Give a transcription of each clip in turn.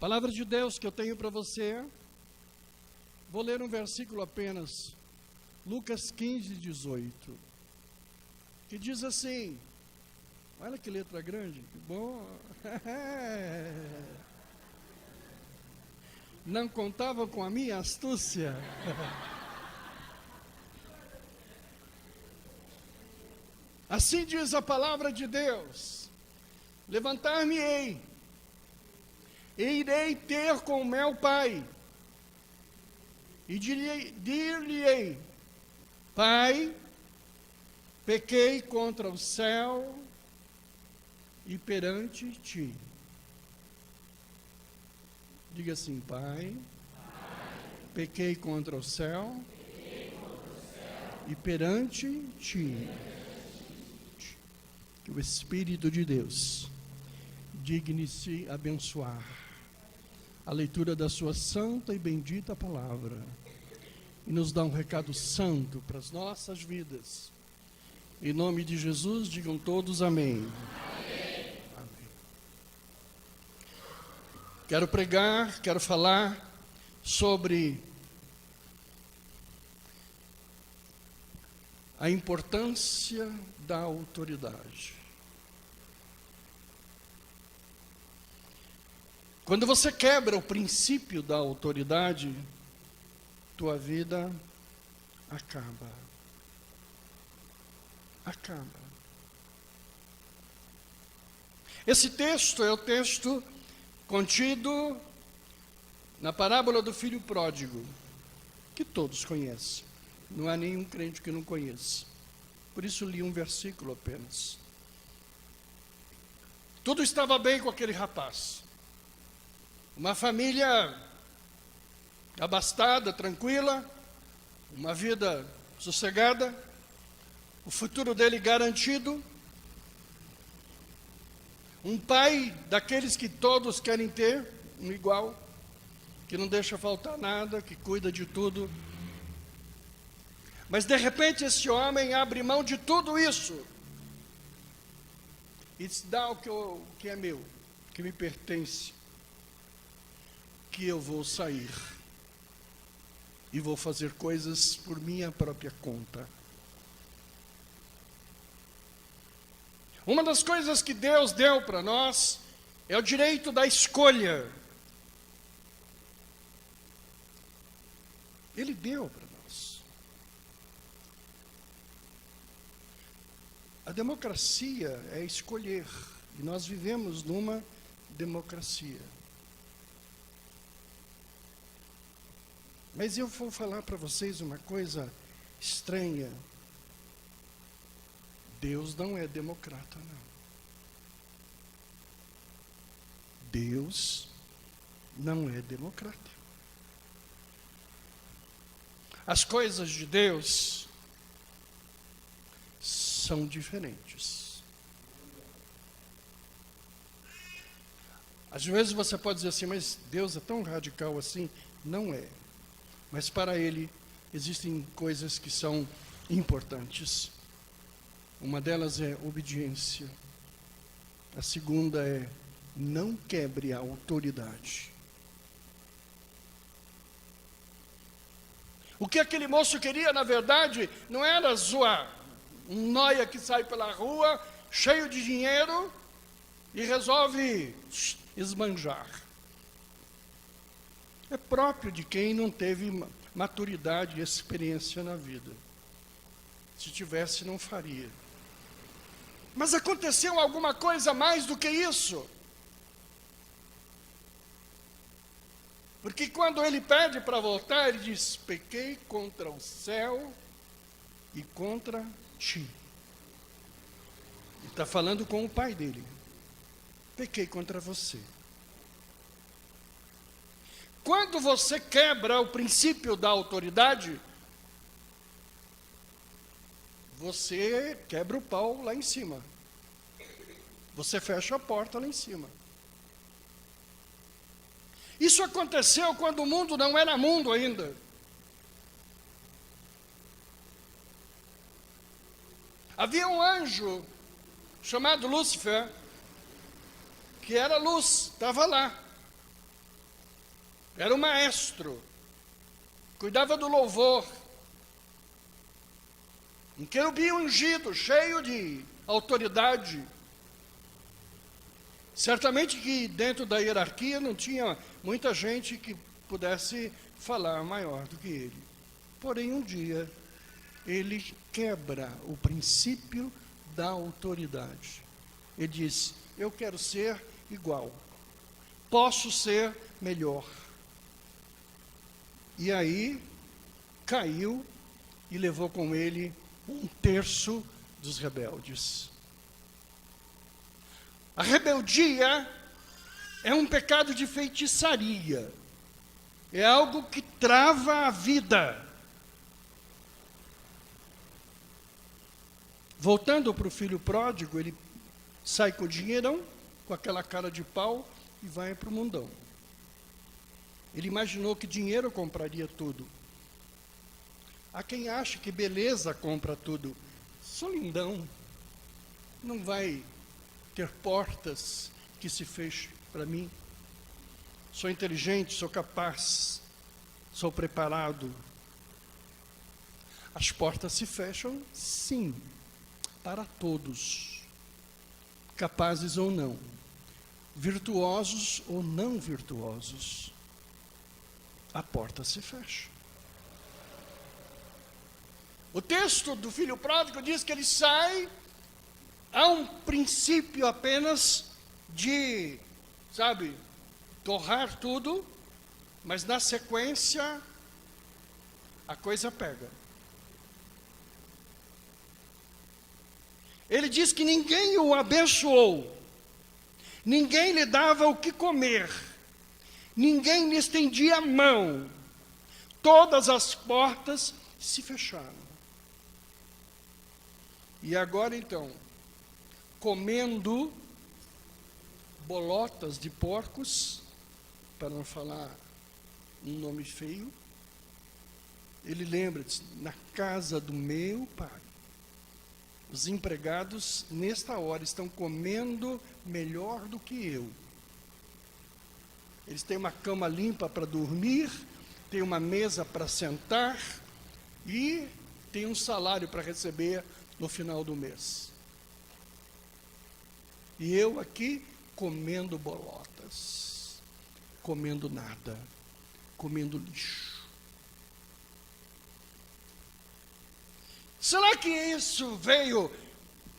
Palavra de Deus que eu tenho para você, vou ler um versículo apenas, Lucas 15, 18, que diz assim, olha que letra grande, que bom, não contava com a minha astúcia. Assim diz a palavra de Deus, levantar-me-ei, e irei ter com meu pai, e dir-lhe-ei, Pai, pequei contra o céu e perante ti. Diga assim, Pai, pequei contra o céu e perante ti. Que o Espírito de Deus digne-se abençoar a leitura da sua santa e bendita palavra e nos dá um recado santo para as nossas vidas. Em nome de Jesus, digam todos amém. Amém. Amém. Quero pregar, quero falar sobre a importância da autoridade. Quando você quebra o princípio da autoridade, tua vida acaba. Acaba. Esse texto é o texto contido na parábola do filho pródigo, que todos conhecem. Não há nenhum crente que não conheça. Por isso li um versículo apenas. Tudo estava bem com aquele rapaz. Uma família abastada, tranquila, uma vida sossegada, o futuro dele garantido. Um pai daqueles que todos querem ter, um igual, que não deixa faltar nada, que cuida de tudo. Mas de repente esse homem abre mão de tudo isso e diz, dá o que é meu, que me pertence, que eu vou sair e vou fazer coisas por minha própria conta. Uma das coisas que Deus deu para nós é o direito da escolha. Ele deu para nós. A democracia é escolher, e nós vivemos numa democracia. Mas eu vou falar para vocês uma coisa estranha. Deus não é democrata, não. Deus não é democrata. As coisas de Deus são diferentes. Às vezes você pode dizer assim, mas Deus é tão radical assim. Não é. Mas para Ele existem coisas que são importantes. Uma delas é obediência. A segunda é não quebre a autoridade. O que aquele moço queria, na verdade, não era zoar. Um nóia que sai pela rua, cheio de dinheiro, e resolve esbanjar. É próprio de quem não teve maturidade e experiência na vida. Se tivesse, não faria. Mas aconteceu alguma coisa mais do que isso. Porque quando ele pede para voltar, ele diz, pequei contra o céu e contra ti. Ele está falando com o pai dele. Pequei contra você. Quando você quebra o princípio da autoridade, você quebra o pau lá em cima. Você fecha a porta lá em cima. Isso aconteceu quando o mundo não era mundo ainda. Havia um anjo chamado Lúcifer, que era luz, estava lá. Era o maestro. Cuidava do louvor. Um querubim ungido, cheio de autoridade. Certamente que dentro da hierarquia não tinha muita gente que pudesse falar maior do que ele. Porém, um dia, ele quebra o princípio da autoridade. Ele diz: eu quero ser igual. Posso ser melhor. E aí, caiu e levou com ele 1/3 dos rebeldes. A rebeldia é um pecado de feitiçaria. É algo que trava a vida. Voltando para o filho pródigo, ele sai com o dinheirão, com aquela cara de pau, e vai para o mundão. Ele imaginou que dinheiro compraria tudo. Há quem acha que beleza compra tudo. Sou lindão. Não vai ter portas que se fechem para mim. Sou inteligente, sou capaz, sou preparado. As portas se fecham, sim, para todos, capazes ou não, virtuosos ou não virtuosos. A porta se fecha. O texto do filho pródigo diz que ele sai. Há um princípio apenas de, torrar tudo, mas na sequência a coisa pega. Ele diz que ninguém o abençoou, ninguém lhe dava o que comer, ninguém lhe estendia a mão, todas as portas se fecharam. E agora então, comendo bolotas de porcos, para não falar um nome feio, ele lembra-se: na casa do meu pai, os empregados nesta hora estão comendo melhor do que eu. Eles têm uma cama limpa para dormir, têm uma mesa para sentar e têm um salário para receber no final do mês. E eu aqui comendo bolotas, comendo nada, comendo lixo. Será que isso veio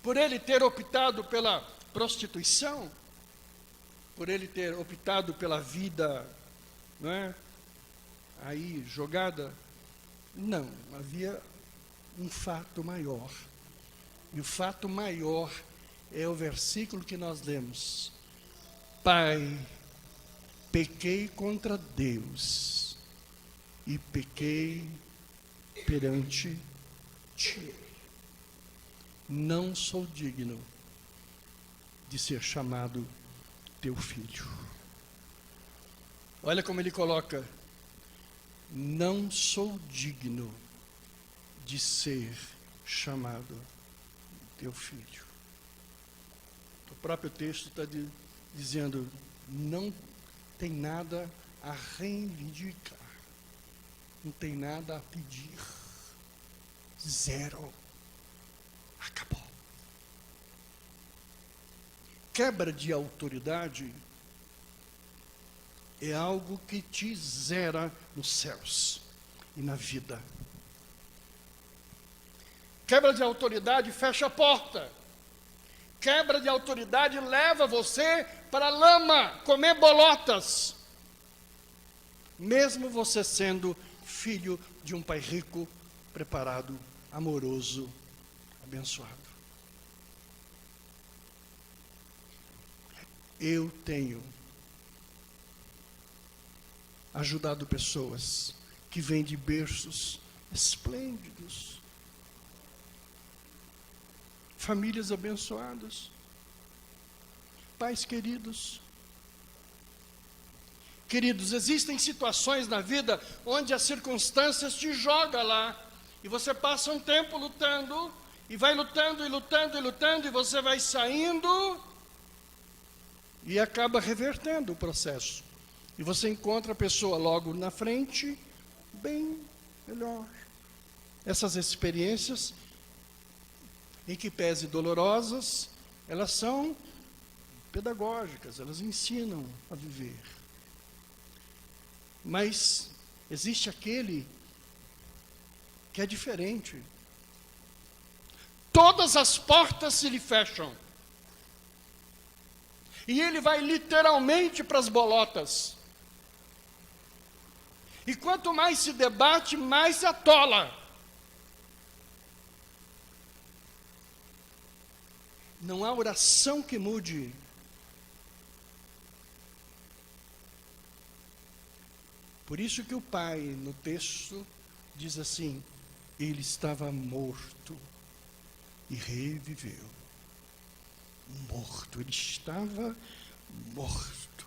por ele ter optado pela prostituição? Por ele ter optado pela vida, não é, aí jogada? Não, havia um fato maior. E o fato maior é o versículo que nós lemos: Pai, pequei contra Deus e pequei perante ti. Não sou digno de ser chamado teu filho. Olha como ele coloca: não sou digno de ser chamado teu filho. O próprio texto está dizendo: não tem nada a reivindicar, não tem nada a pedir. Zero. Acabou. Quebra de autoridade é algo que te zera nos céus e na vida. Quebra de autoridade fecha a porta. Quebra de autoridade leva você para a lama, comer bolotas. Mesmo você sendo filho de um pai rico, preparado, amoroso, abençoado. Eu tenho ajudado pessoas que vêm de berços esplêndidos, famílias abençoadas, pais queridos. Queridos, existem situações na vida onde as circunstâncias te jogam lá, e você passa um tempo lutando, e vai lutando, e lutando, e lutando, e você vai saindo, e acaba revertendo o processo. E você encontra a pessoa logo na frente, bem melhor. Essas experiências, em que pese dolorosas, elas são pedagógicas, elas ensinam a viver. Mas existe aquele que é diferente. Todas as portas se lhe fecham. E ele vai literalmente para as bolotas. E quanto mais se debate, mais se atola. Não há oração que mude. Por isso que o pai, no texto, diz assim: ele estava morto e reviveu. Morto, ele estava morto.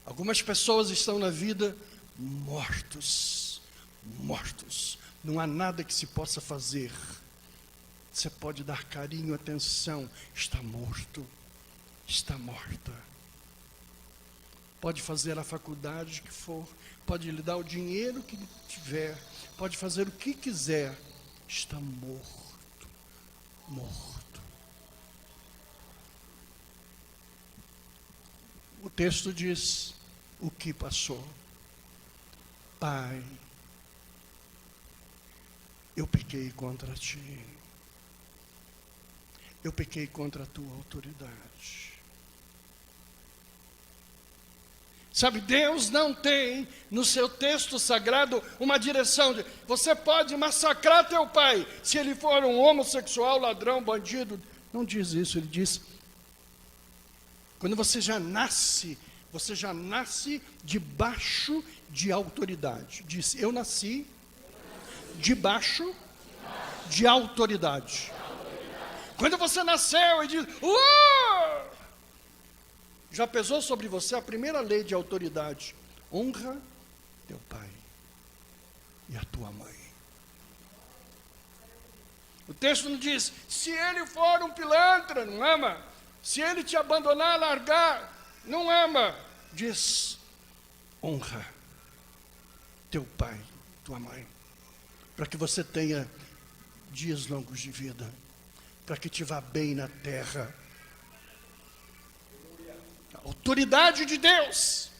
Algumas pessoas estão na vida mortos. Não há nada que se possa fazer. Você pode dar carinho, atenção. Está morto. Está morta. Pode fazer a faculdade que for. Pode lhe dar o dinheiro que tiver. Pode fazer o que quiser. Está morto. Morto. O texto diz o que passou. Pai, eu pequei contra ti. Eu pequei contra a tua autoridade. Sabe, Deus não tem no seu texto sagrado uma direção de você pode massacrar teu pai se ele for um homossexual, ladrão, bandido. Não diz isso, ele diz: quando você já nasce debaixo de autoridade. Diz: eu nasci debaixo de autoridade. Quando você nasceu e diz: já pesou sobre você a primeira lei de autoridade: honra teu pai e a tua mãe. O texto não diz: se ele for um pilantra, não ama. Se ele te abandonar, largar, não ama. Diz: honra teu pai, tua mãe, para que você tenha dias longos de vida, para que te vá bem na terra. A autoridade de Deus,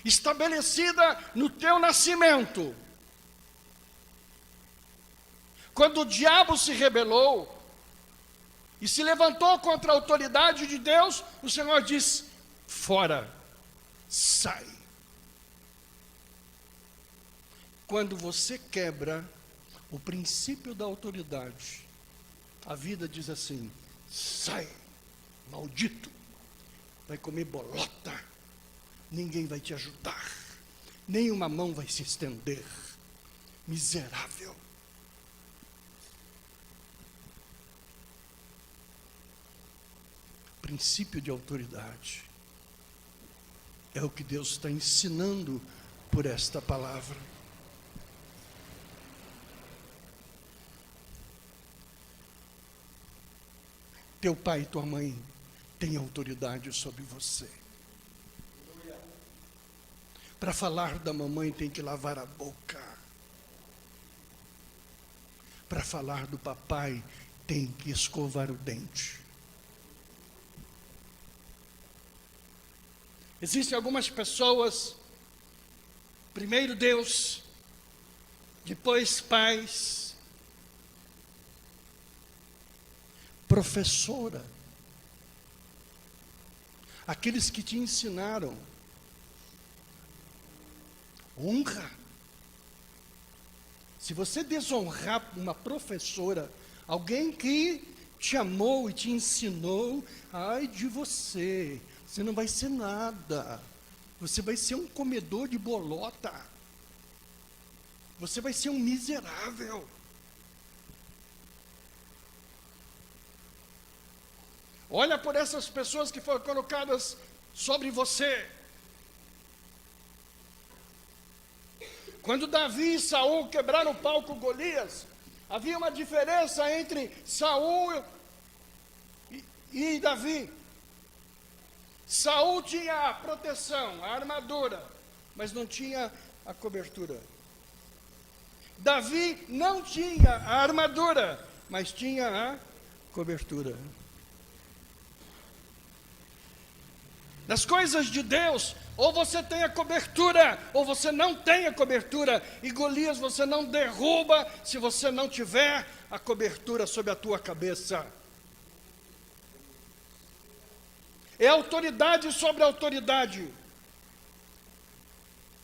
estabelecida no teu nascimento. Quando o diabo se rebelou e se levantou contra a autoridade de Deus, o Senhor diz: fora, sai. Quando você quebra o princípio da autoridade, a vida diz assim: sai, maldito, vai comer bolota, ninguém vai te ajudar, nenhuma mão vai se estender, miserável. Princípio de autoridade é o que Deus está ensinando por esta palavra. Teu pai e tua mãe têm autoridade sobre você. Para falar da mamãe tem que lavar a boca. Para falar do papai tem que escovar o dente. Existem algumas pessoas, primeiro Deus, depois pais, professora, aqueles que te ensinaram, honra. Se você desonrar uma professora, alguém que te amou e te ensinou, ai de você. Você não vai ser nada. Você vai ser um comedor de bolota. Você vai ser um miserável. Olha por essas pessoas que foram colocadas sobre você. Quando Davi e Saul quebraram o pau com Golias, havia uma diferença entre Saul e Davi. Saul tinha a proteção, a armadura, mas não tinha a cobertura. Davi não tinha a armadura, mas tinha a cobertura. Nas coisas de Deus, ou você tem a cobertura, ou você não tem a cobertura. E Golias você não derruba se você não tiver a cobertura sobre a tua cabeça. É autoridade sobre autoridade.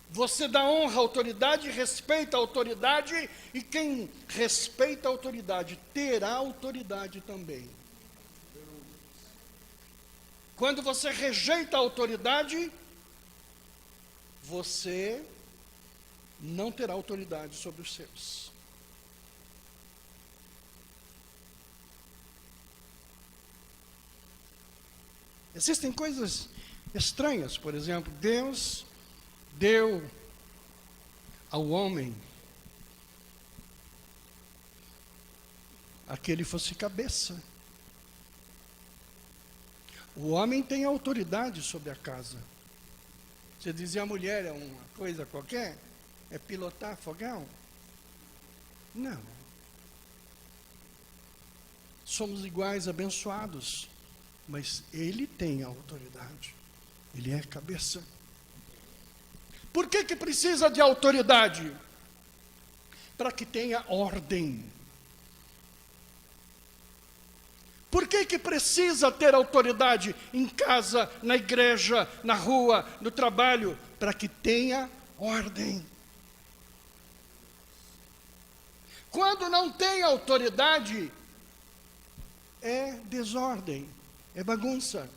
Você dá honra à autoridade, respeita a autoridade, e quem respeita a autoridade terá autoridade também. Quando você rejeita a autoridade, você não terá autoridade sobre os seus. Existem coisas estranhas, por exemplo, Deus deu ao homem a que ele fosse cabeça. O homem tem autoridade sobre a casa. Você dizia a mulher é uma coisa qualquer? É pilotar fogão? Não. Somos iguais, abençoados, mas ele tem a autoridade. Ele é cabeça. Por que precisa de autoridade? Para que tenha ordem. Por que precisa ter autoridade em casa, na igreja, na rua, no trabalho? Para que tenha ordem. Quando não tem autoridade, é desordem, é bagunça.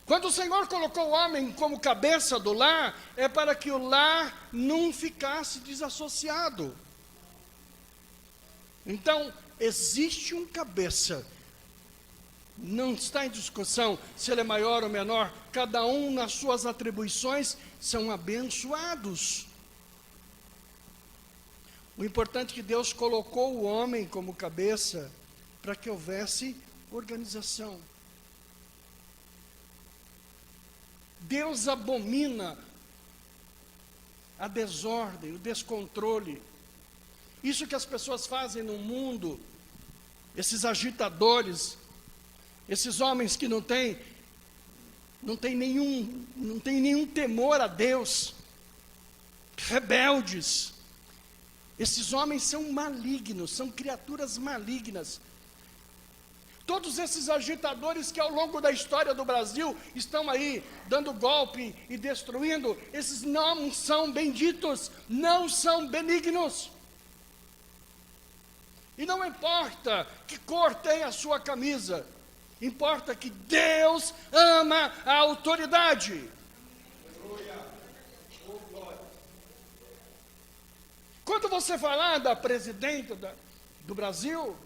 Quando o Senhor colocou o homem como cabeça do lar, é para que o lar não ficasse desassociado. Então, existe um cabeça. Não está em discussão se ele é maior ou menor. Cada um nas suas atribuições são abençoados. O importante é que Deus colocou o homem como cabeça para que houvesse organização. Deus abomina a desordem, o descontrole. Isso que as pessoas fazem no mundo, esses agitadores, esses homens que não têm nenhum temor a Deus, rebeldes. Esses homens são malignos, são criaturas malignas. Todos esses agitadores que ao longo da história do Brasil estão aí dando golpe e destruindo, esses não são benditos, não são benignos. E não importa que cor tem a sua camisa, importa que Deus ama a autoridade. Quando você falar da presidenta do Brasil,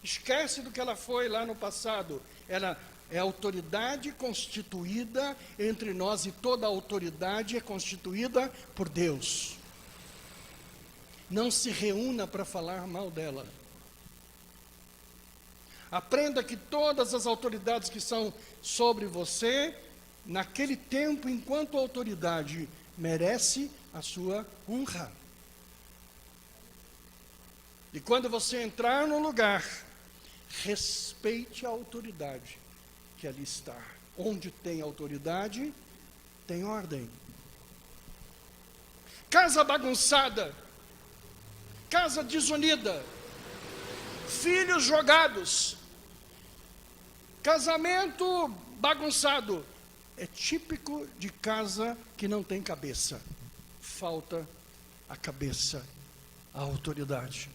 esquece do que ela foi lá no passado. Ela é autoridade constituída entre nós, e toda autoridade é constituída por Deus. Não se reúna para falar mal dela. Aprenda que todas as autoridades que são sobre você, naquele tempo, enquanto autoridade, merece a sua honra. E quando você entrar no lugar, respeite a autoridade que ali está. Onde tem autoridade, tem ordem. Casa bagunçada, casa desunida, filhos jogados, casamento bagunçado, é típico de casa que não tem cabeça. Falta a cabeça, a autoridade.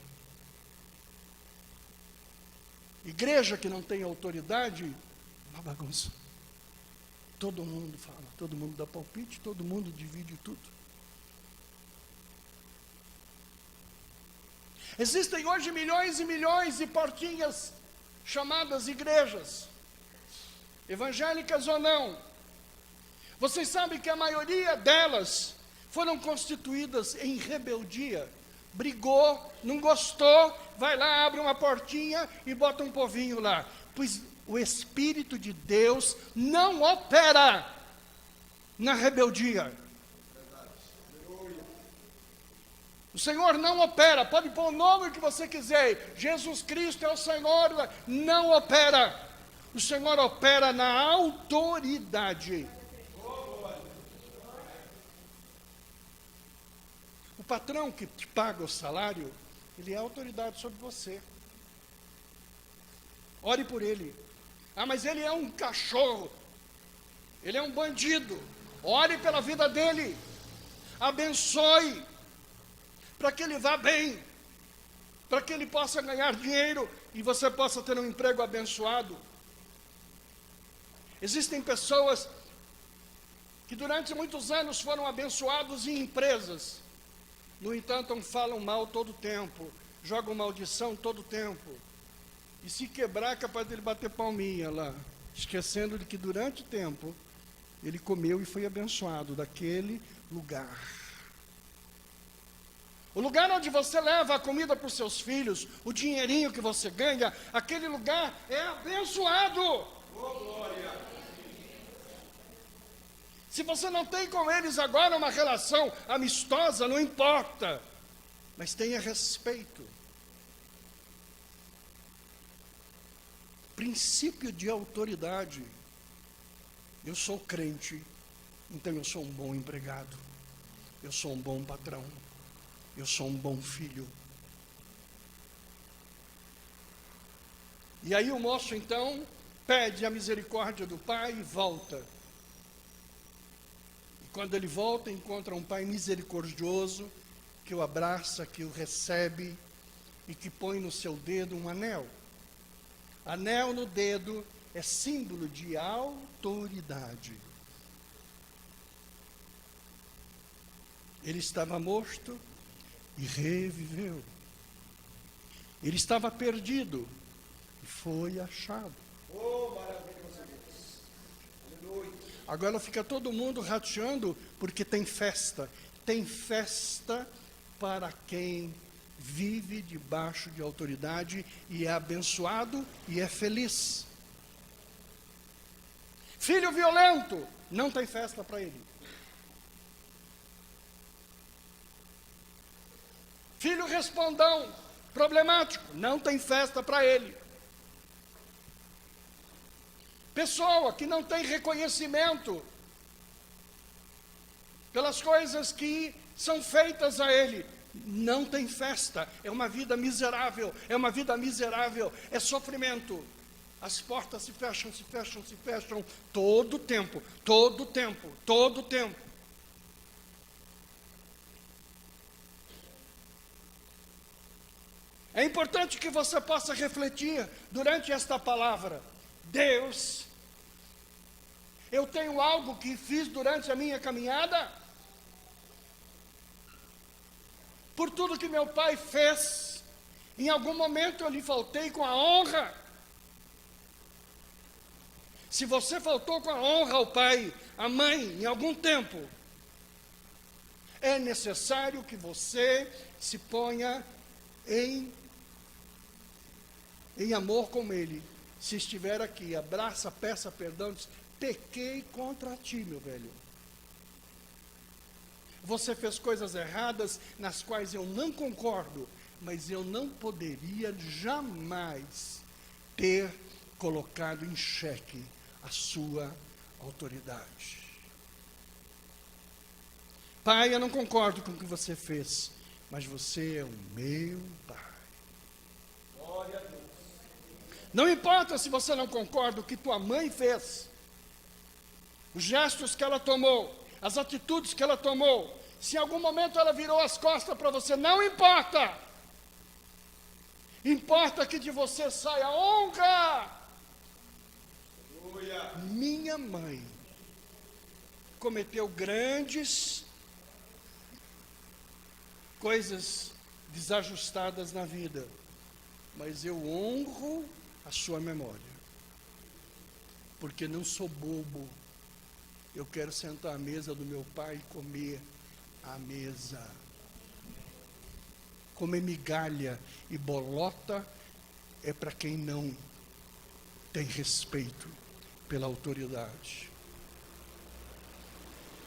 Igreja que não tem autoridade, uma bagunça. Todo mundo fala, todo mundo dá palpite, todo mundo divide tudo. Existem hoje milhões e milhões de portinhas chamadas igrejas, evangélicas ou não. Vocês sabem que a maioria delas foram constituídas em rebeldia. Brigou, não gostou, vai lá, abre uma portinha e bota um povinho lá. Pois o Espírito de Deus não opera na rebeldia. O Senhor não opera, pode pôr o nome que você quiser, Jesus Cristo é o Senhor, não opera. O Senhor opera na autoridade. O patrão que te paga o salário, ele é autoridade sobre você. Ore por ele. Ah, mas ele é um cachorro. Ele é um bandido. Ore pela vida dele. Abençoe. Para que ele vá bem. Para que ele possa ganhar dinheiro e você possa ter um emprego abençoado. Existem pessoas que durante muitos anos foram abençoados em empresas. No entanto, falam mal todo o tempo. Jogam maldição todo o tempo. E se quebrar, é capaz dele bater palminha lá, esquecendo de que durante o tempo, ele comeu e foi abençoado daquele lugar. O lugar onde você leva a comida para os seus filhos, o dinheirinho que você ganha, aquele lugar é abençoado. Oh, glória! Se você não tem com eles agora uma relação amistosa, não importa, mas tenha respeito. Princípio de autoridade. Eu sou crente, então eu sou um bom empregado. Eu sou um bom patrão. Eu sou um bom filho. E aí o moço então pede a misericórdia do pai e volta. E quando ele volta, encontra um pai misericordioso que o abraça, que o recebe e que põe no seu dedo um anel. Anel no dedo é símbolo de autoridade. Ele estava morto e reviveu. Ele estava perdido e foi achado. Oh, maravilhoso Deus. Aleluia. Agora fica todo mundo rateando porque tem festa. Tem festa para quem vive debaixo de autoridade e é abençoado e é feliz. Filho violento, não tem festa para ele. Filho respondão, problemático, não tem festa para ele. Pessoa que não tem reconhecimento pelas coisas que são feitas a ele, não tem festa, é uma vida miserável, é sofrimento. As portas se fecham, todo o tempo. É importante que você possa refletir durante esta palavra. Deus, eu tenho algo que fiz durante a minha caminhada? Por tudo que meu pai fez, em algum momento eu lhe faltei com a honra. Se você faltou com a honra ao pai, à mãe, em algum tempo, é necessário que você se ponha em amor com ele. Se estiver aqui, abraça, peça perdão, diz, pequei contra ti, meu velho. Você fez coisas erradas nas quais eu não concordo, mas eu não poderia jamais ter colocado em xeque a sua autoridade. Pai, eu não concordo com o que você fez, mas você é o meu pai. Glória a Deus. Não importa se você não concorda com o que tua mãe fez, os gestos que ela tomou, as atitudes que ela tomou, se em algum momento ela virou as costas para você, não importa. Importa que de você saia honra. Aleluia. Minha mãe cometeu grandes coisas desajustadas na vida, mas eu honro a sua memória, porque não sou bobo. Eu quero sentar à mesa do meu pai e comer à mesa. Comer migalha e bolota é para quem não tem respeito pela autoridade.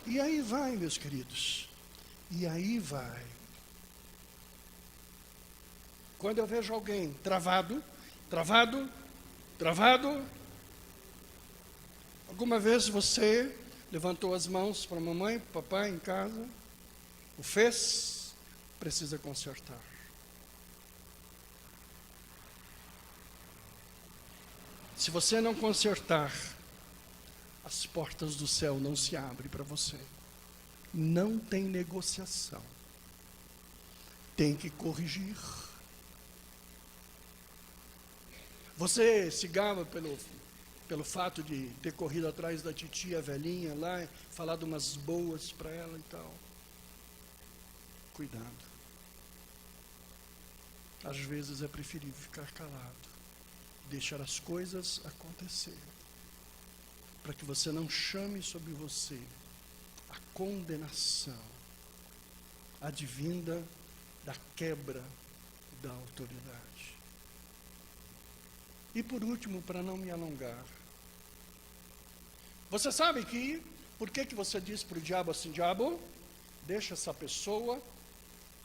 E aí vai, meus queridos, e aí vai. Quando eu vejo alguém travado, alguma vez você levantou as mãos para a mamãe, para o papai em casa, o fez, precisa consertar. Se você não consertar, as portas do céu não se abrem para você. Não tem negociação. Tem que corrigir. Você se gaba pelo fato de ter corrido atrás da titia velhinha lá, falado umas boas para ela e tal. Cuidado. Às vezes é preferível ficar calado, deixar as coisas acontecer, para que você não chame sobre você a condenação advinda da quebra da autoridade. E por último, para não me alongar, você sabe que, por que você diz para o diabo assim, diabo, deixa essa pessoa,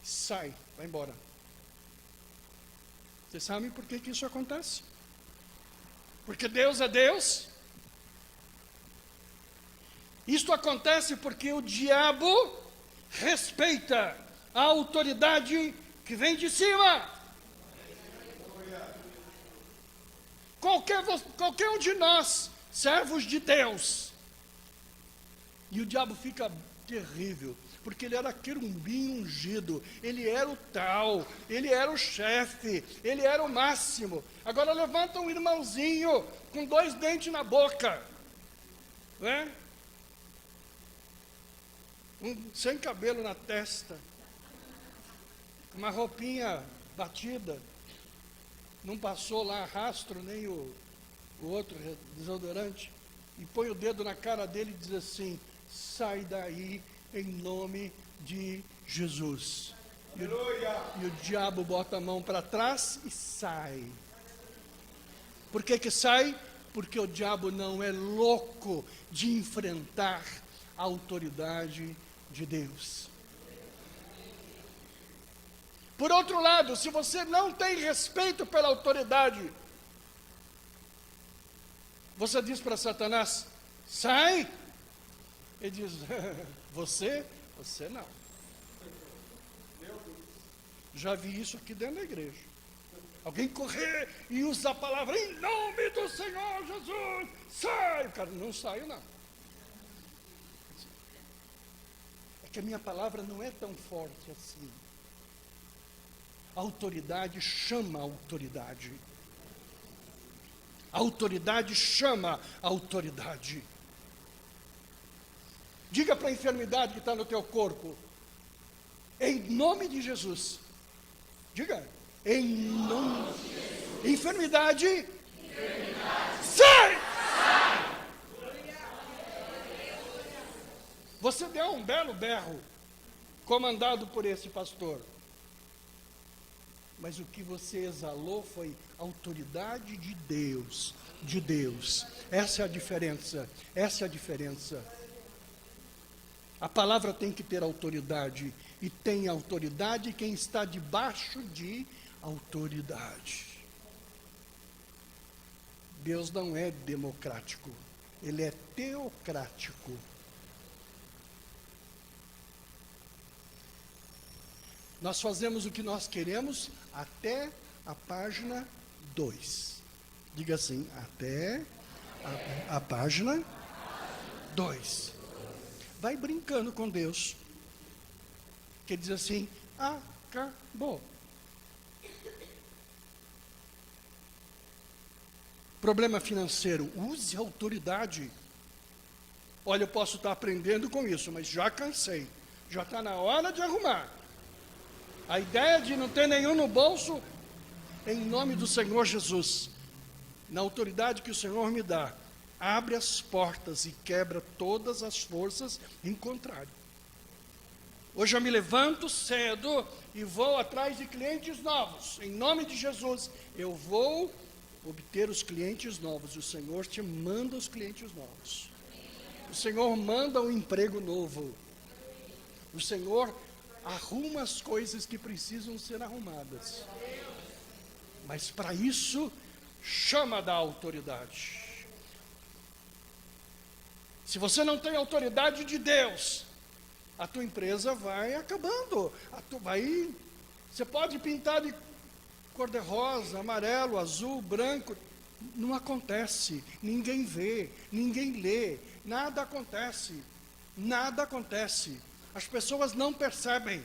sai, vai embora. Vocês sabem por que isso acontece? Porque Deus é Deus. Isto acontece porque o diabo respeita a autoridade que vem de cima. Qualquer um de nós, servos de Deus, e o diabo fica terrível, porque ele era querubim ungido, ele era o tal, ele era o chefe, ele era o máximo. Agora levanta um irmãozinho com 2 dentes na boca, né? Sem cabelo na testa, uma roupinha batida, não passou lá rastro, nem o outro desodorante, e põe o dedo na cara dele e diz assim, sai daí em nome de Jesus. E o diabo bota a mão para trás e sai. Por que sai? Porque o diabo não é louco de enfrentar a autoridade de Deus. Por outro lado, se você não tem respeito pela autoridade, você diz para Satanás, sai. Ele diz, você não. Já vi isso aqui dentro da igreja. Alguém correr e usar a palavra, em nome do Senhor Jesus, sai. O cara, não saio não. É que a minha palavra não é tão forte assim. A autoridade chama a autoridade. A autoridade chama a autoridade. Diga para a enfermidade que está no teu corpo, em nome de Jesus. Diga, em nome de Jesus. Enfermidade, sai! Você deu um belo berro, comandado por esse pastor. Mas o que você exalou foi autoridade de Deus, de Deus. Essa é a diferença, essa é a diferença. A palavra tem que ter autoridade, e tem autoridade quem está debaixo de autoridade. Deus não é democrático, Ele é teocrático. Nós fazemos o que nós queremos até a página 2. Diga assim, até a página 2. Vai brincando com Deus. Que diz assim, acabou. Problema financeiro, use a autoridade. Olha, eu posso estar aprendendo com isso, mas já cansei. Já está na hora de arrumar. A ideia de não ter nenhum no bolso, em nome do Senhor Jesus, na autoridade que o Senhor me dá, abre as portas e quebra todas as forças em contrário. Hoje eu me levanto cedo e vou atrás de clientes novos. Em nome de Jesus, eu vou obter os clientes novos. O Senhor te manda os clientes novos. O Senhor manda um emprego novo. O Senhor arruma as coisas que precisam ser arrumadas. Mas para isso, chama da autoridade. Se você não tem autoridade de Deus, a tua empresa vai acabando. Você pode pintar de cor-de-rosa, amarelo, azul, branco. Não acontece. Ninguém vê, ninguém lê. Nada acontece. Nada acontece. As pessoas não percebem.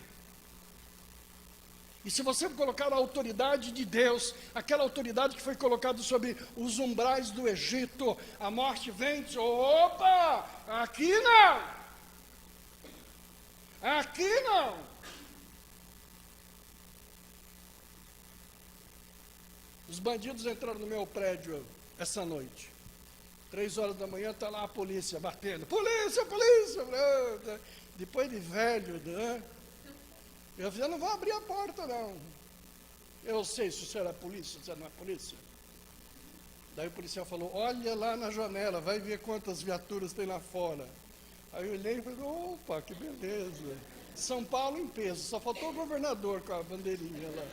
E se você colocar a autoridade de Deus, aquela autoridade que foi colocada sobre os umbrais do Egito, a morte vem e diz, opa, aqui não. Aqui não. Os bandidos entraram no meu prédio essa noite. 3 horas da manhã está lá a polícia batendo. Polícia, polícia. Depois de velho, né? Eu falei, não vou abrir a porta, não. Eu sei se você era polícia, se você não é polícia. Daí o policial falou, olha lá na janela, vai ver quantas viaturas tem lá fora. Aí eu olhei e falei, opa, que beleza. São Paulo em peso, só faltou o governador com a bandeirinha lá.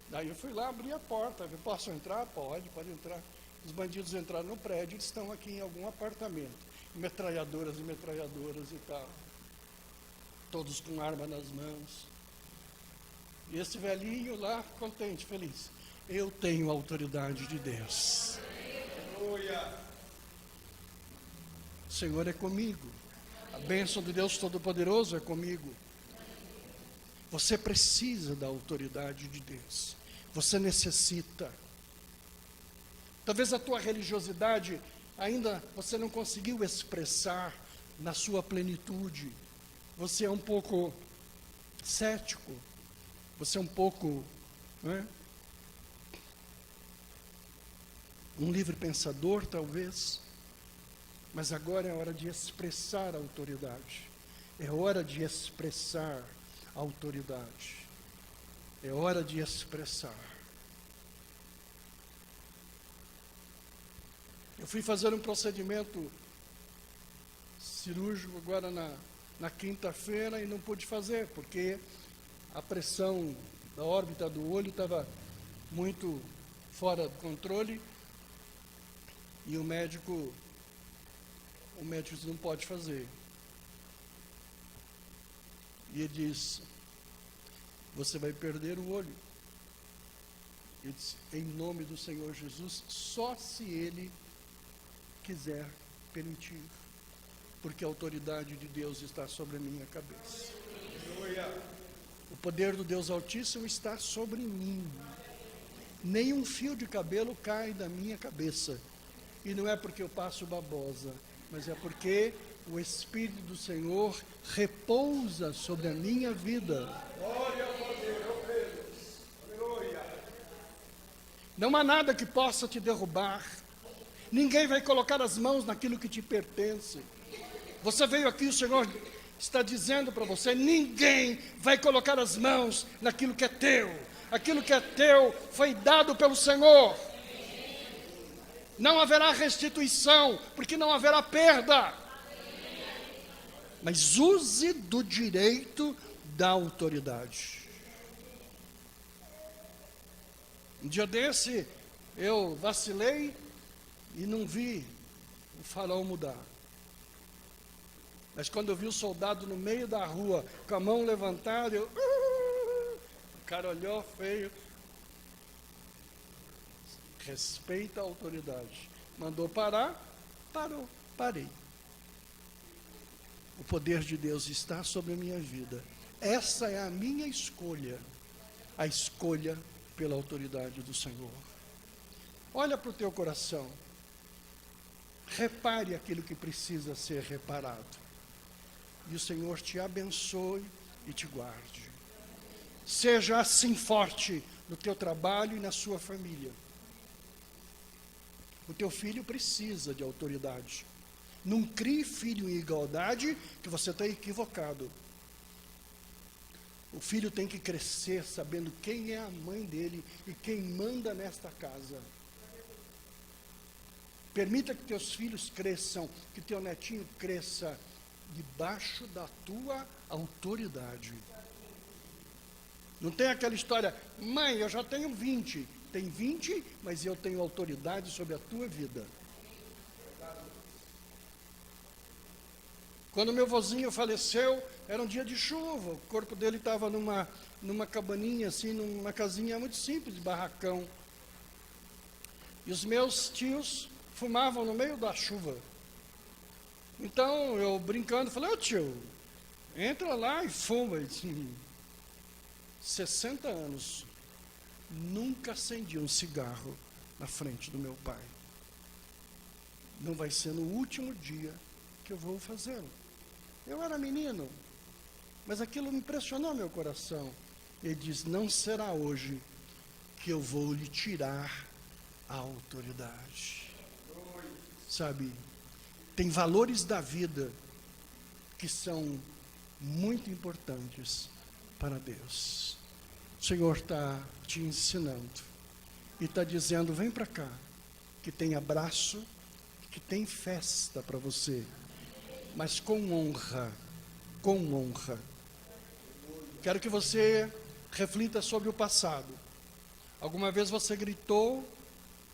Daí eu fui lá, abri a porta. Eu falei, posso entrar? Pode entrar. Os bandidos entraram no prédio, eles estão aqui em algum apartamento. Metralhadoras e metralhadoras e tal. Todos com arma nas mãos. E esse velhinho lá, contente, feliz. Eu tenho a autoridade de Deus. Aleluia. O Senhor é comigo. A bênção de Deus Todo-Poderoso é comigo. Você precisa da autoridade de Deus. Você necessita. Talvez a tua religiosidade ainda você não conseguiu expressar na sua plenitude. Você é um pouco cético, você é um pouco, um livre pensador talvez, mas agora é hora de expressar a autoridade, é hora de expressar a autoridade, é hora de expressar. Eu fui fazer um procedimento cirúrgico agora na quinta-feira e não pude fazer, porque a pressão da órbita do olho estava muito fora do controle e o médico disse, não pode fazer. E ele disse, você vai perder o olho. Ele disse, em nome do Senhor Jesus, só se Ele quiser permitir. Porque a autoridade de Deus está sobre a minha cabeça. O poder do Deus Altíssimo está sobre mim. Nenhum fio de cabelo cai da minha cabeça. E não é porque eu passo babosa, mas é porque o Espírito do Senhor repousa sobre a minha vida. Não há nada que possa te derrubar. Ninguém vai colocar as mãos naquilo que te pertence. Você veio aqui, o Senhor está dizendo para você, ninguém vai colocar as mãos naquilo que é teu. Aquilo que é teu foi dado pelo Senhor. Não haverá restituição, porque não haverá perda. Mas use do direito da autoridade. Um dia desse, eu vacilei e não vi o farol mudar. Mas quando eu vi o soldado no meio da rua, com a mão levantada, o cara olhou feio. Respeita a autoridade. Mandou parar, parou, parei. O poder de Deus está sobre a minha vida. Essa é a minha escolha. A escolha pela autoridade do Senhor. Olha para o teu coração. Repare aquilo que precisa ser reparado. E o Senhor te abençoe e te guarde. Seja assim forte no teu trabalho e na sua família. O teu filho precisa de autoridade. Não crie filho em igualdade, que você está equivocado. O filho tem que crescer sabendo quem é a mãe dele e quem manda nesta casa. Permita que teus filhos cresçam, que teu netinho cresça debaixo da tua autoridade. Não tem aquela história, mãe, eu já tenho 20. Tem 20, mas eu tenho autoridade sobre a tua vida. Quando meu vozinho faleceu, era um dia de chuva, o corpo dele estava numa cabaninha, assim, numa casinha muito simples, de barracão. E os meus tios fumavam no meio da chuva. Então, eu brincando, falei, ô tio, entra lá e fuma. E, assim, 60 anos, nunca acendi um cigarro na frente do meu pai. Não vai ser no último dia que eu vou fazê-lo. Eu era menino, mas aquilo me impressionou meu coração. Ele diz, não será hoje que eu vou lhe tirar a autoridade. Sabe, tem valores da vida que são muito importantes para Deus. O Senhor está te ensinando e está dizendo, vem para cá, que tem abraço, que tem festa para você, mas com honra, com honra. Quero que você reflita sobre o passado. Alguma vez você gritou,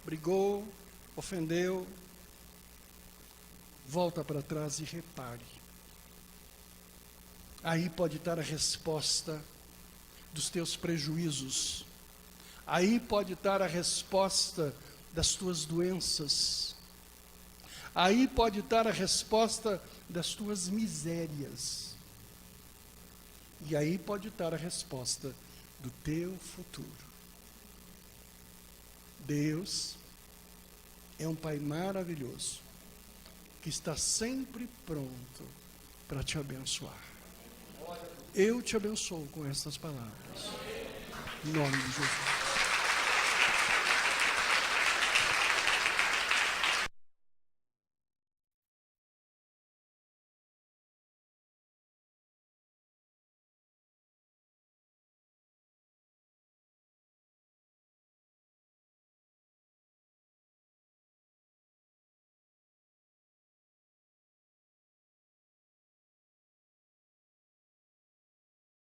brigou, ofendeu? Volta para trás e repare. Aí pode estar a resposta dos teus prejuízos. Aí pode estar a resposta das tuas doenças. Aí pode estar a resposta das tuas misérias. E aí pode estar a resposta do teu futuro. Deus é um Pai maravilhoso, que está sempre pronto para te abençoar. Eu te abençoo com estas palavras. Em nome de Jesus.